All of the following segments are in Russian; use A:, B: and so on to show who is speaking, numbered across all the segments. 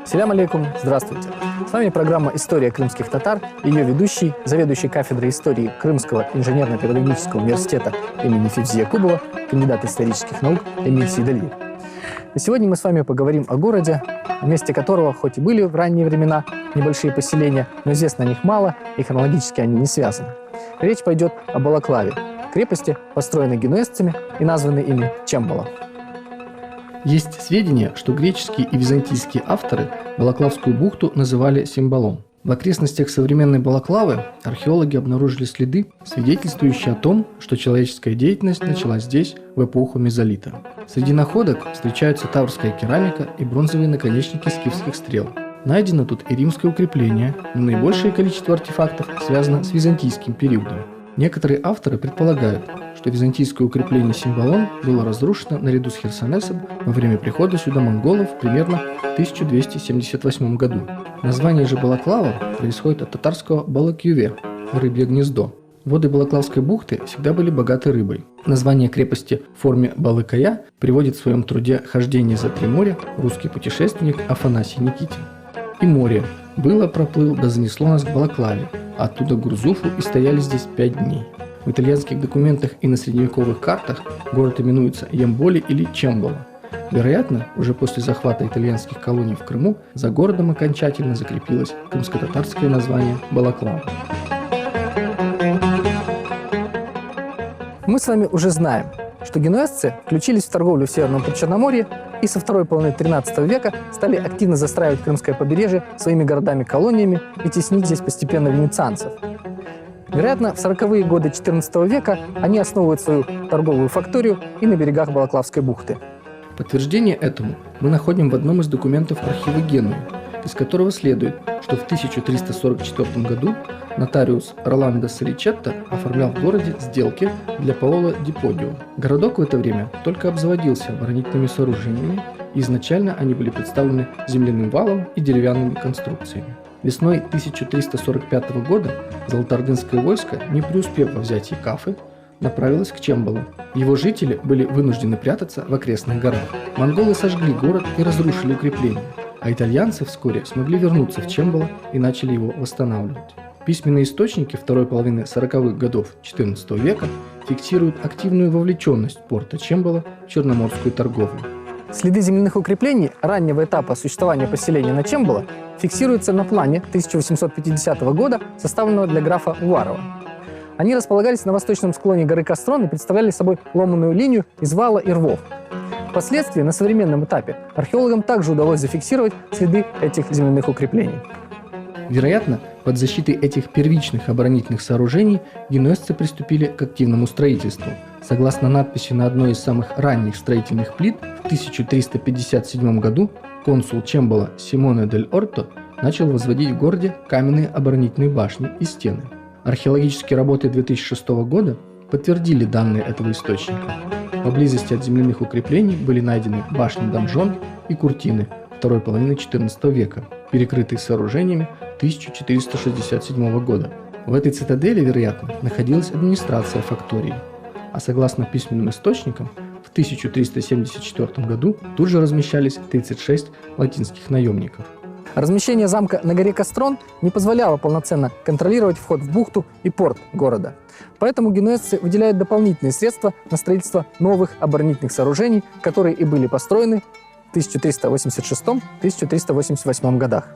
A: Салям алейкум, здравствуйте. С вами программа «История крымских татар» и ее ведущий, заведующий кафедрой истории Крымского инженерно-педагогического университета имени Фивзи Якубова, кандидат исторических наук Эмиль Сейдалиев. И сегодня мы с вами поговорим о городе, в месте которого хоть и были в ранние времена небольшие поселения, но известно о них мало, и хронологически они не связаны. Речь пойдет о Балаклаве, крепости, построенной генуэзцами и названной ими Чембала.
B: Есть сведения, что греческие и византийские авторы Балаклавскую бухту называли Сембалом. В окрестностях современной Балаклавы археологи обнаружили следы, свидетельствующие о том, что человеческая деятельность началась здесь в эпоху мезолита. Среди находок встречаются таврская керамика и бронзовые наконечники скифских стрел. Найдено тут и римское укрепление, но наибольшее количество артефактов связано с византийским периодом. Некоторые авторы предполагают, что византийское укрепление Сембалон было разрушено наряду с Херсонесом во время прихода сюда монголов примерно в 1278 году. Название же Балаклава происходит от татарского «балакюве» – «рыбье гнездо». Воды Балаклавской бухты всегда были богаты рыбой. Название крепости в форме Балыкая приводит в своем труде «Хождение за три моря» русский путешественник Афанасий Никитин. И море было, проплыл, да занесло нас к Балаклаве, а оттуда к Гурзуфу и стояли здесь 5 дней. В итальянских документах и на средневековых картах город именуется Ямболи или Чембала. Вероятно, уже после захвата итальянских колоний в Крыму за городом окончательно закрепилось крымско-татарское название Балаклава.
A: Мы с вами уже знаем, что генуэзцы включились в торговлю в Северном Причерноморье и со второй половины XIII века стали активно застраивать крымское побережье своими городами-колониями и теснить здесь постепенно венецианцев. Вероятно, в 40-е годы XIV века они основывают свою торговую факторию и на берегах Балаклавской бухты.
B: Подтверждение этому мы находим в одном из документов архива Генуи, из которого следует, что в 1344 году нотариус Роландо Соричетто оформлял в городе сделки для Паоло ди Подио. Городок в это время только обзаводился оборонительными сооружениями, и изначально они были представлены земляным валом и деревянными конструкциями. Весной 1345 года золотоордынское войско, не преуспев во взятии Кафы, направилось к Чембалу. Его жители были вынуждены прятаться в окрестных горах. Монголы сожгли город и разрушили укрепления, а итальянцы вскоре смогли вернуться в Чембало и начали его восстанавливать. Письменные источники второй половины 40-х годов XIV века фиксируют активную вовлеченность порта Чембала в черноморскую торговлю.
A: Следы земляных укреплений раннего этапа существования поселения на Чембала фиксируются на плане 1850 года, составленного для графа Уварова. Они располагались на восточном склоне горы Кострон и представляли собой ломаную линию из вала и рвов. Впоследствии, на современном этапе, археологам также удалось зафиксировать следы этих земляных укреплений.
B: Вероятно, под защитой этих первичных оборонительных сооружений генуэзцы приступили к активному строительству. Согласно надписи на одной из самых ранних строительных плит, в 1357 году консул Чембала Симоне дель Орто начал возводить в городе каменные оборонительные башни и стены. Археологические работы 2006 года подтвердили данные этого источника. Поблизости от земляных укреплений были найдены башни-донжон и куртины второй половины XIV века, перекрытые сооружениями 1467 года. В этой цитадели, вероятно, находилась администрация фактории, а согласно письменным источникам, в 1374 году тут же размещались 36 латинских наемников.
A: Размещение замка на горе Кострон не позволяло полноценно контролировать вход в бухту и порт города. Поэтому генуэзцы выделяют дополнительные средства на строительство новых оборонительных сооружений, которые и были построены в 1386-1388 годах.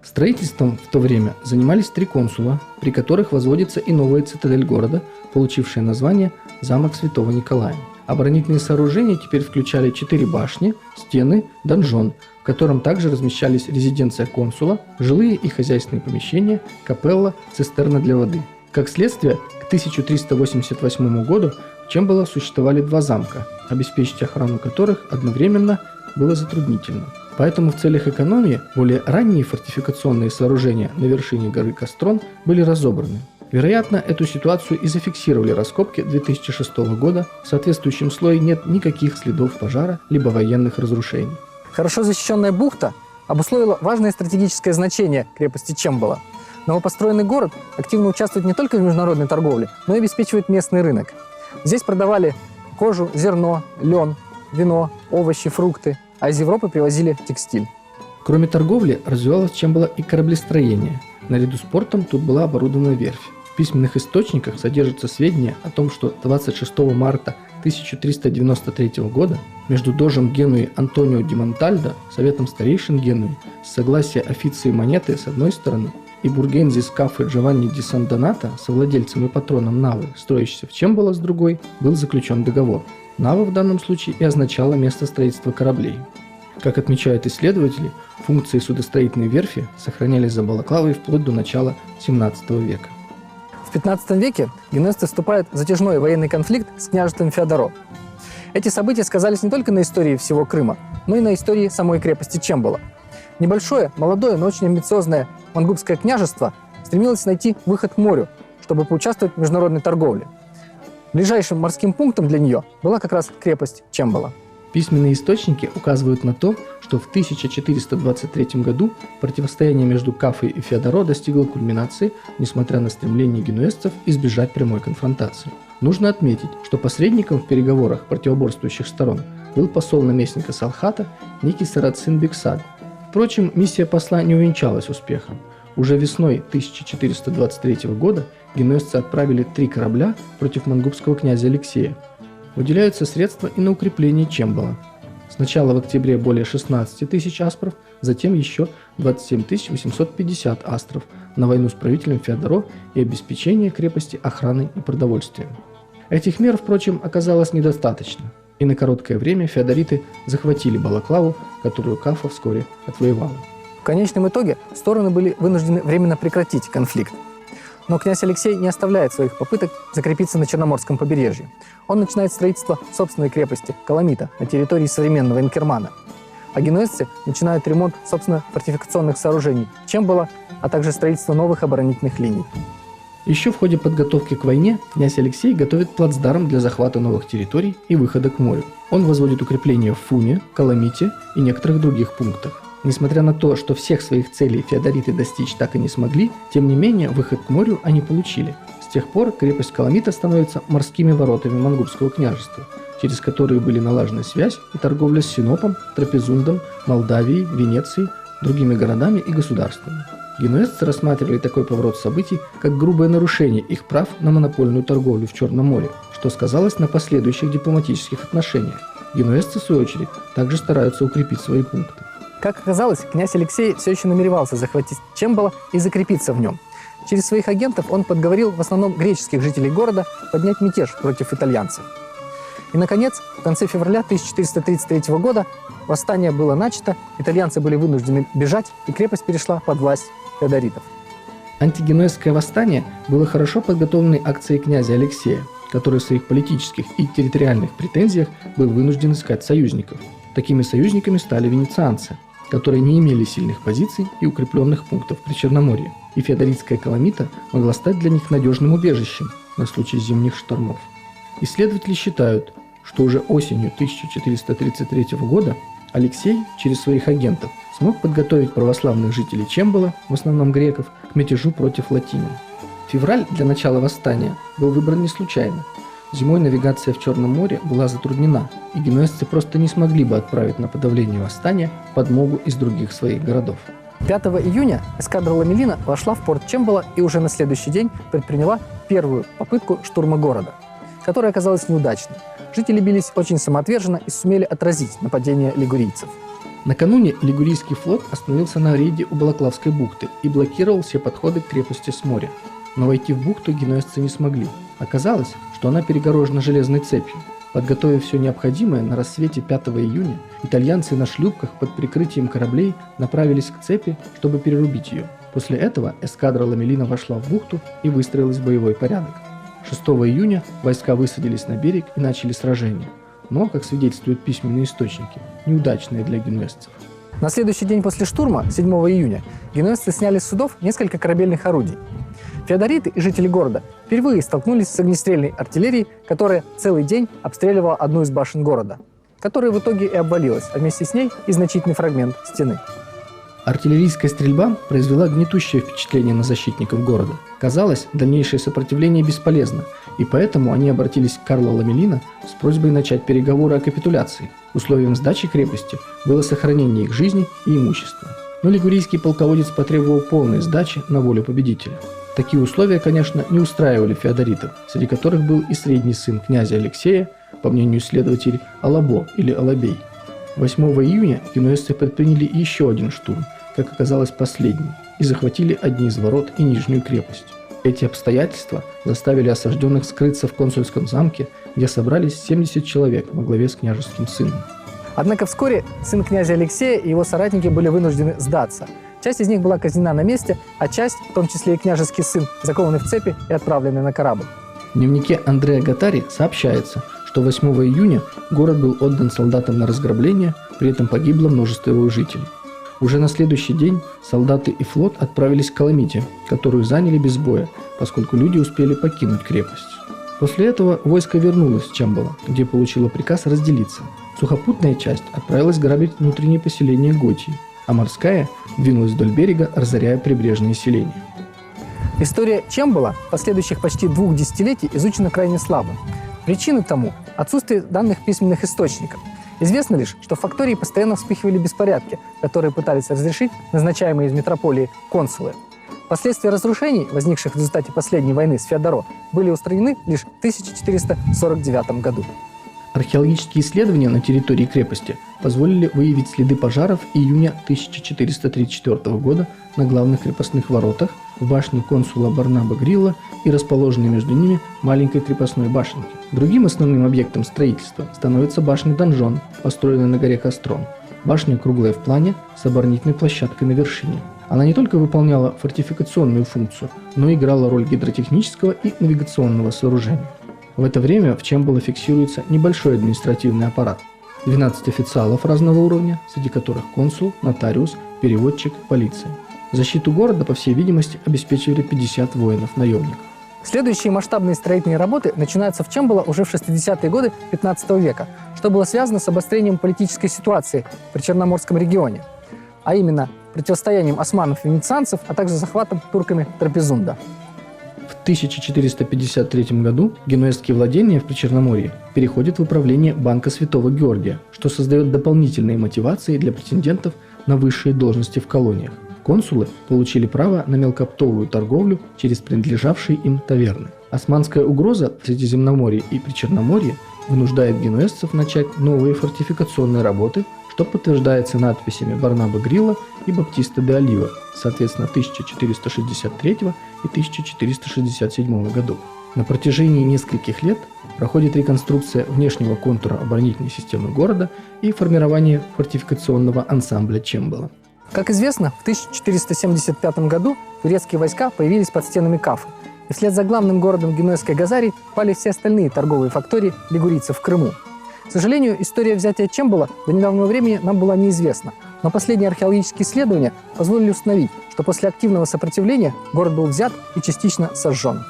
B: Строительством в то время занимались 3 консула, при которых возводится и новая цитадель города, получившая название «Замок Святого Николая». Оборонительные сооружения теперь включали 4 башни, стены, донжон, в котором также размещались резиденция консула, жилые и хозяйственные помещения, капелла, цистерна для воды. Как следствие, к 1388 году в Чембало существовали 2 замка, обеспечить охрану которых одновременно было затруднительно. Поэтому в целях экономии более ранние фортификационные сооружения на вершине горы Кострон были разобраны. Вероятно, эту ситуацию и зафиксировали раскопки 2006 года. В соответствующем слое нет никаких следов пожара либо военных разрушений.
A: Хорошо защищенная бухта обусловила важное стратегическое значение крепости Чембала. Новопостроенный город активно участвует не только в международной торговле, но и обеспечивает местный рынок. Здесь продавали кожу, зерно, лен, вино, овощи, фрукты, а из Европы привозили текстиль.
B: Кроме торговли, развивалось чем было и кораблестроение. Наряду с портом тут была оборудована верфь. В письменных источниках содержатся сведения о том, что 26 марта 1393 года между дожем Генуи Антонио ди Монтальдо, советом старейшин Генуи, с согласия Официи Монеты с одной стороны и Бургензи Скафы Джованни ди Сан-Донато, совладельцем и патроном Навы, строящейся в Чембало с другой, был заключен договор. Нава в данном случае и означала место строительства кораблей. Как отмечают исследователи, функции судостроительной верфи сохранялись за Балаклавой вплоть до начала XVII века.
A: В XV веке генуэзцы вступают в затяжной военный конфликт с княжеством Феодоро. Эти события сказались не только на истории всего Крыма, но и на истории самой крепости Чембало. Небольшое, молодое, но очень амбициозное мангубское княжество стремилось найти выход к морю, чтобы поучаствовать в международной торговле. Ближайшим морским пунктом для нее была как раз крепость Чембало.
B: Письменные источники указывают на то, что в 1423 году противостояние между Кафой и Феодоро достигло кульминации, несмотря на стремление генуэзцев избежать прямой конфронтации. Нужно отметить, что посредником в переговорах противоборствующих сторон был посол наместника Салхата некий Сарацин Бексад. Впрочем, миссия посла не увенчалась успехом. Уже весной 1423 года генуэзцы отправили 3 корабля против мангубского князя Алексея. Выделяются средства и на укрепление Чембало. Сначала в октябре более 16 тысяч астров, затем еще 27 850 астров на войну с правителем Феодоро и обеспечение крепости охраной и продовольствием. Этих мер, впрочем, оказалось недостаточно, и на короткое время феодориты захватили Балаклаву, которую Кафа вскоре отвоевала.
A: В конечном итоге стороны были вынуждены временно прекратить конфликт. Но князь Алексей не оставляет своих попыток закрепиться на Черноморском побережье. Он начинает строительство собственной крепости Каламита на территории современного Инкермана. А генуэзцы начинают ремонт, собственно, фортификационных сооружений Чембало, а также строительство новых оборонительных линий.
B: Еще в ходе подготовки к войне князь Алексей готовит плацдарм для захвата новых территорий и выхода к морю. Он возводит укрепления в Фуме, Каламите и некоторых других пунктах. Несмотря на то, что всех своих целей феодориты достичь так и не смогли, тем не менее выход к морю они получили. С тех пор крепость Каламита становится морскими воротами Мангубского княжества, через которые были налажены связь и торговля с Синопом, Трапезундом, Молдавией, Венецией, другими городами и государствами. Генуэзцы рассматривали такой поворот событий как грубое нарушение их прав на монопольную торговлю в Черном море, что сказалось на последующих дипломатических отношениях. Генуэзцы, в свою очередь, также стараются укрепить свои пункты.
A: Как оказалось, князь Алексей все еще намеревался захватить Чембало и закрепиться в нем. Через своих агентов он подговорил в основном греческих жителей города поднять мятеж против итальянцев. И, наконец, в конце февраля 1433 года восстание было начато, итальянцы были вынуждены бежать, и крепость перешла под власть феодоритов.
B: Антигенуэзское восстание было хорошо подготовленной акцией князя Алексея, который в своих политических и территориальных претензиях был вынужден искать союзников. Такими союзниками стали венецианцы, которые не имели сильных позиций и укрепленных пунктов при Черноморье, и феодоритская Каламита могла стать для них надежным убежищем на случай зимних штормов. Исследователи считают, что уже осенью 1433 года Алексей через своих агентов смог подготовить православных жителей Чембало, в основном греков, к мятежу против латинян. Февраль для начала восстания был выбран не случайно. Зимой навигация в Черном море была затруднена, и генуэзцы просто не смогли бы отправить на подавление восстания подмогу из других своих городов.
A: 5 июня эскадра Ламелина вошла в порт Чембало и уже на следующий день предприняла первую попытку штурма города, которая оказалась неудачной. Жители бились очень самоотверженно и сумели отразить нападение лигурийцев.
B: Накануне Лигурийский флот остановился на рейде у Балаклавской бухты и блокировал все подходы к крепости с моря. Но войти в бухту генуэзцы не смогли. Оказалось, что она перегорожена железной цепью. Подготовив все необходимое, на рассвете 5 июня итальянцы на шлюпках под прикрытием кораблей направились к цепи, чтобы перерубить ее. После этого эскадра Ламелина вошла в бухту и выстроилась в боевой порядок. 6 июня войска высадились на берег и начали сражение. Но, как свидетельствуют письменные источники, неудачные для генуэзцев.
A: На следующий день после штурма, 7 июня, генуэзцы сняли с судов несколько корабельных орудий. Феодориты и жители города впервые столкнулись с огнестрельной артиллерией, которая целый день обстреливала одну из башен города, которая в итоге и обвалилась, а вместе с ней и значительный фрагмент стены.
B: Артиллерийская стрельба произвела гнетущее впечатление на защитников города. Казалось, дальнейшее сопротивление бесполезно, и поэтому они обратились к Карло Ламелина с просьбой начать переговоры о капитуляции. Условием сдачи крепости было сохранение их жизни и имущества. Но лигурийский полководец потребовал полной сдачи на волю победителя. Такие условия, конечно, не устраивали феодоритов, среди которых был и средний сын князя Алексея, по мнению исследователей, Алабо или Алабей. 8 июня генуэзцы предприняли еще один штурм, как оказалось последний, и захватили одни из ворот и Нижнюю крепость. Эти обстоятельства заставили осажденных скрыться в консульском замке, где собрались 70 человек во главе с княжеским сыном.
A: Однако вскоре сын князя Алексея и его соратники были вынуждены сдаться. Часть из них была казнена на месте, а часть, в том числе и княжеский сын, закованы в цепи и отправлены на корабль.
B: В дневнике Андреа Гаттари сообщается, что 8 июня город был отдан солдатам на разграбление, при этом погибло множество его жителей. Уже на следующий день солдаты и флот отправились к Каламите, которую заняли без боя, поскольку люди успели покинуть крепость. После этого войско вернулось в Чембало, где получило приказ разделиться. Сухопутная часть отправилась грабить внутренние поселения Готии, а морская двинулась вдоль берега, разоряя прибрежные селения.
A: История Чембала последующих почти 2 десятилетий изучена крайне слабо. Причины тому – отсутствие данных письменных источников. Известно лишь, что в фактории постоянно вспыхивали беспорядки, которые пытались разрешить назначаемые из метрополии консулы. Последствия разрушений, возникших в результате последней войны с Феодоро, были устранены лишь в 1449 году.
B: Археологические исследования на территории крепости позволили выявить следы пожаров июня 1434 года на главных крепостных воротах, в башне консула Барнаба Грилла и расположенной между ними маленькой крепостной башенке. Другим основным объектом строительства становится башня-донжон, построенная на горе Кастрон. Башня круглая в плане, с оборонительной площадкой на вершине. Она не только выполняла фортификационную функцию, но и играла роль гидротехнического и навигационного сооружения. В это время в Чембало фиксируется небольшой административный аппарат. 12 официалов разного уровня, среди которых консул, нотариус, переводчик, полиция. Защиту города, по всей видимости, обеспечивали 50 воинов-наемников.
A: Следующие масштабные строительные работы начинаются в Чембало уже в 60-е годы 15 века, что было связано с обострением политической ситуации при Черноморском регионе, а именно противостоянием османов и венецианцев, а также захватом турками Трапезунда.
B: В 1453 году генуэзские владения в Причерноморье переходят в управление Банка Святого Георгия, что создает дополнительные мотивации для претендентов на высшие должности в колониях. Консулы получили право на мелкооптовую торговлю через принадлежавшие им таверны. Османская угроза в Средиземноморье и Причерноморье вынуждает генуэзцев начать новые фортификационные работы, что подтверждается надписями Барнаба Грилла и Баптиста де Олива, соответственно, 1463 и 1467 годов. На протяжении нескольких лет проходит реконструкция внешнего контура оборонительной системы города и формирование фортификационного ансамбля Чембало.
A: Как известно, в 1475 году турецкие войска появились под стенами Кафы, и вслед за главным городом генуэзской Газарии пали все остальные торговые фактории лигурийцев в Крыму. К сожалению, история взятия Чембала до недавнего времени нам была неизвестна, но последние археологические исследования позволили установить, что после активного сопротивления город был взят и частично сожжен.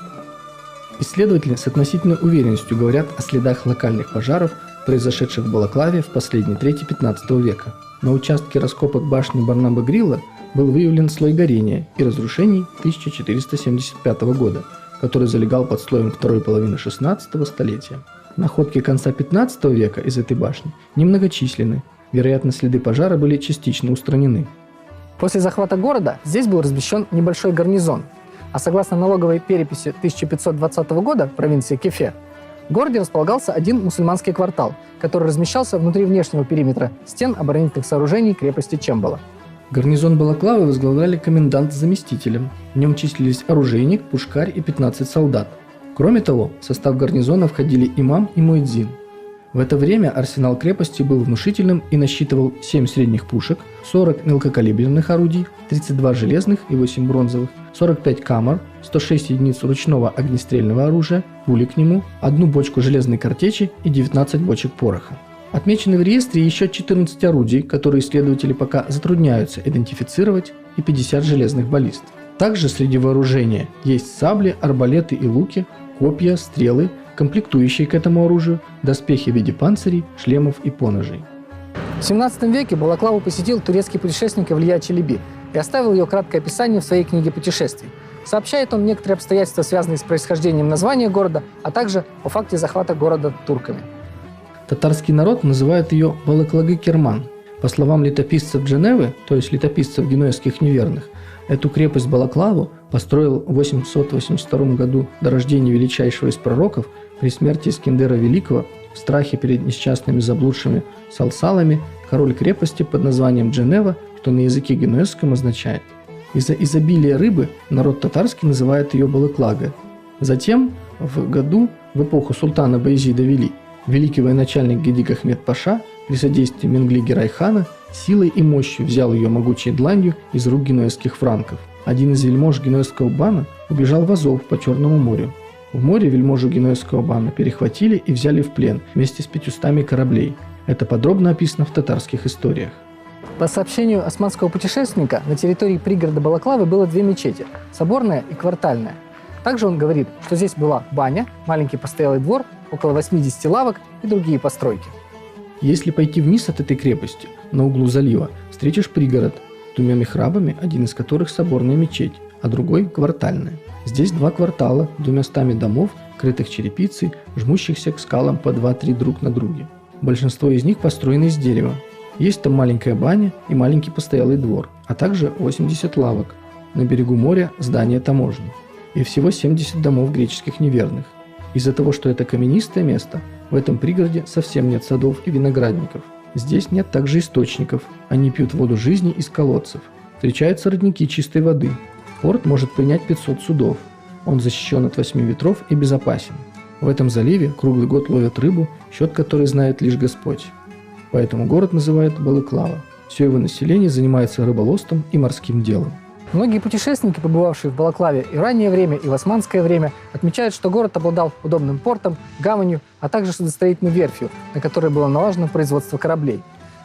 B: Исследователи с относительной уверенностью говорят о следах локальных пожаров, произошедших в Балаклаве в последней трети 15 века. На участке раскопок башни Барнаба Грилла был выявлен слой горения и разрушений 1475 года, который залегал под слоем второй половины 16 столетия. Находки конца 15 века из этой башни немногочисленны. Вероятно, следы пожара были частично устранены.
A: После захвата города здесь был размещен небольшой гарнизон, а согласно налоговой переписи 1520 года в провинции Кефе, в городе располагался один мусульманский квартал, который размещался внутри внешнего периметра стен оборонительных сооружений крепости Чембало.
B: Гарнизон Балаклавы возглавляли комендант с заместителем. В нем числились оружейник, пушкарь и 15 солдат. Кроме того, в состав гарнизона входили имам и муэдзин. В это время арсенал крепости был внушительным и насчитывал 7 средних пушек, 40 мелкокалиберных орудий, 32 железных и 8 бронзовых, 45 камер, 106 единиц ручного огнестрельного оружия, пули к нему, 1 бочку железной картечи и 19 бочек пороха. Отмечены в реестре еще 14 орудий, которые исследователи пока затрудняются идентифицировать, и 50 железных баллист. Также среди вооружения есть сабли, арбалеты и луки, копья, стрелы, комплектующие к этому оружию, доспехи в виде панцирей, шлемов и поножей.
A: В 17 веке Балаклаву посетил турецкий путешественник Эвлия Челеби и оставил ее краткое описание в своей книге путешествий. Сообщает он некоторые обстоятельства, связанные с происхождением названия города, а также о факте захвата города турками.
B: Татарский народ называет ее Балаклагы-Керман. По словам летописцев Дженевы, то есть летописцев генуэзских неверных, эту крепость Балаклаву построил в 882 году до рождения величайшего из пророков при смерти Искендера Великого в страхе перед несчастными заблудшими салсалами король крепости под названием Дженева, что на языке генуэзском означает. Из-за изобилия рыбы народ татарский называет ее Балаклага. Затем, в эпоху султана Баязида Вели, великий военачальник Гедик Ахмед Паша при содействии Менгли Герайхана силой и мощью взял ее могучей дланью из рук генуэзских франков. Один из вельмож генуэзского бана убежал в Азов по Черному морю. В море вельможу генуэзского бана перехватили и взяли в плен вместе с 500 кораблей. Это подробно описано в татарских историях.
A: По сообщению османского путешественника, на территории пригорода Балаклавы было две мечети – соборная и квартальная. Также он говорит, что здесь была баня, маленький постоялый двор, около 80 лавок и другие постройки.
B: Если пойти вниз от этой крепости, на углу залива, встретишь пригород с двумя михрабами, один из которых соборная мечеть, а другой – квартальная. Здесь два квартала, 200 домов, крытых черепицей, жмущихся к скалам по 2-3 друг на друге. Большинство из них построены из дерева. Есть там маленькая баня и маленький постоялый двор, а также 80 лавок. На берегу моря здание таможни. И всего 70 домов греческих неверных. Из-за того, что это каменистое место, в этом пригороде совсем нет садов и виноградников. Здесь нет также источников, они пьют воду жизни из колодцев. Встречаются родники чистой воды. Порт может принять 500 судов. Он защищен от 8 ветров и безопасен. В этом заливе круглый год ловят рыбу, счет которой знает лишь Господь. Поэтому город называют Балаклава. Все его население занимается рыболовством и морским делом.
A: Многие путешественники, побывавшие в Балаклаве и в раннее время, и в османское время, отмечают, что город обладал удобным портом, гаванью, а также судостроительной верфью, на которой было налажено производство кораблей.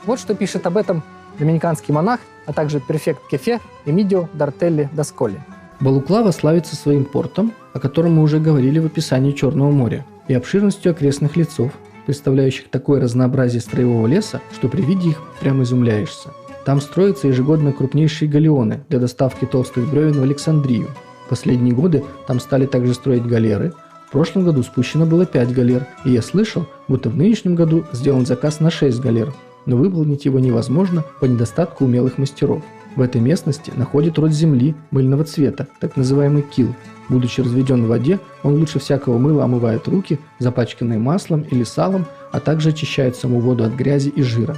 A: Вот что пишет об этом доминиканский монах, а также префект Кефе Эмидио Дартелли Досколи.
B: Балаклава славится своим портом, о котором мы уже говорили в описании Черного моря, и обширностью окрестных лесов, представляющих такое разнообразие строевого леса, что при виде их прямо изумляешься. Там строятся ежегодно крупнейшие галеоны для доставки толстых бревен в Александрию. В последние годы там стали также строить галеры. В прошлом году спущено было 5 галер, и я слышал, будто в нынешнем году сделан заказ на 6 галер, но выполнить его невозможно по недостатку умелых мастеров. В этой местности находят род земли мыльного цвета, так называемый кил. Будучи разведен в воде, он лучше всякого мыла омывает руки, запачканные маслом или салом, а также очищает саму воду от грязи и жира.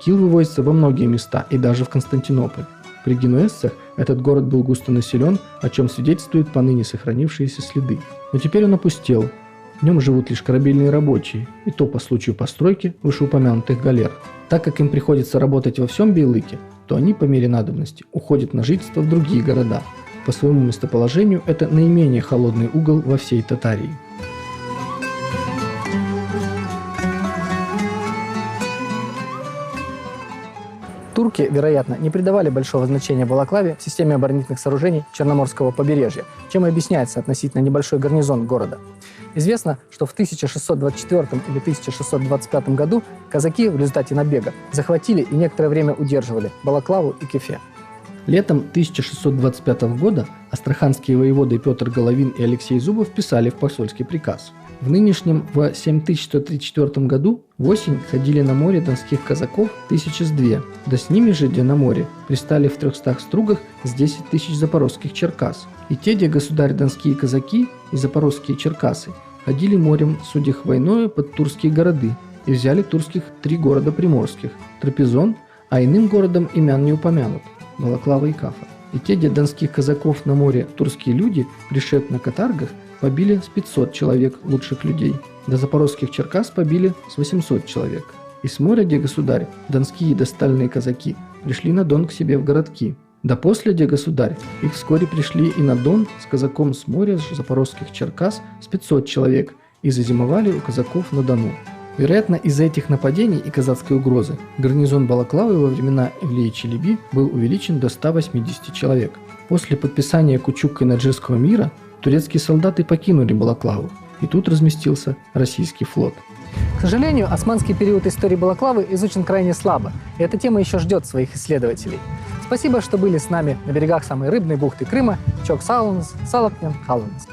B: Кил вывозится во многие места и даже в Константинополь. При генуэзцах этот город был густо населен, о чем свидетельствуют поныне сохранившиеся следы. Но теперь он опустел. В нем живут лишь корабельные рабочие, и то по случаю постройки вышеупомянутых галер. Так как им приходится работать во всем Бейлыке, то они по мере надобности уходят на жительство в другие города. По своему местоположению это наименее холодный угол во всей Татарии.
A: Турки, вероятно, не придавали большого значения Балаклаве в системе оборонительных сооружений Черноморского побережья, чем и объясняется относительно небольшой гарнизон города. Известно, что в 1624 или 1625 году казаки в результате набега захватили и некоторое время удерживали Балаклаву и Кефе.
B: Летом 1625 года астраханские воеводы Петр Головин и Алексей Зубов писали в посольский приказ. В нынешнем, в 7134 году, в осень ходили на море донских казаков 1002, да с ними же, где на море, пристали в 300 стругах с 10 тысяч запорожских черкас. И те, где государь донские казаки и запорожские черкасы, ходили морем, судях войною под турские города, и взяли турских 3 города приморских – Трапезон, а иным городом имян не упомянут – Балаклава и Кафа. И те, где донских казаков на море турские люди, пришед на каторгах, побили с 500 человек лучших людей. До запорожских черкас побили с 800 человек. И с моря, где государь, донские достальные казаки, пришли на Дон к себе в городки. Да после, где государь, их вскоре пришли и на Дон с казаком с моря с запорожских черкас с 500 человек и зазимовали у казаков на Дону. Вероятно, из-за этих нападений и казацкой угрозы гарнизон Балаклавы во времена Эвлии Челеби был увеличен до 180 человек. После подписания Кучук-Кайнаджирского мира турецкие солдаты покинули Балаклаву. и тут разместился российский флот.
A: К сожалению, османский период истории Балаклавы изучен крайне слабо, и эта тема еще ждет своих исследователей. Спасибо, что были с нами на берегах самой рыбной бухты Крыма. Чок Салунс, Салапнен, Халунс.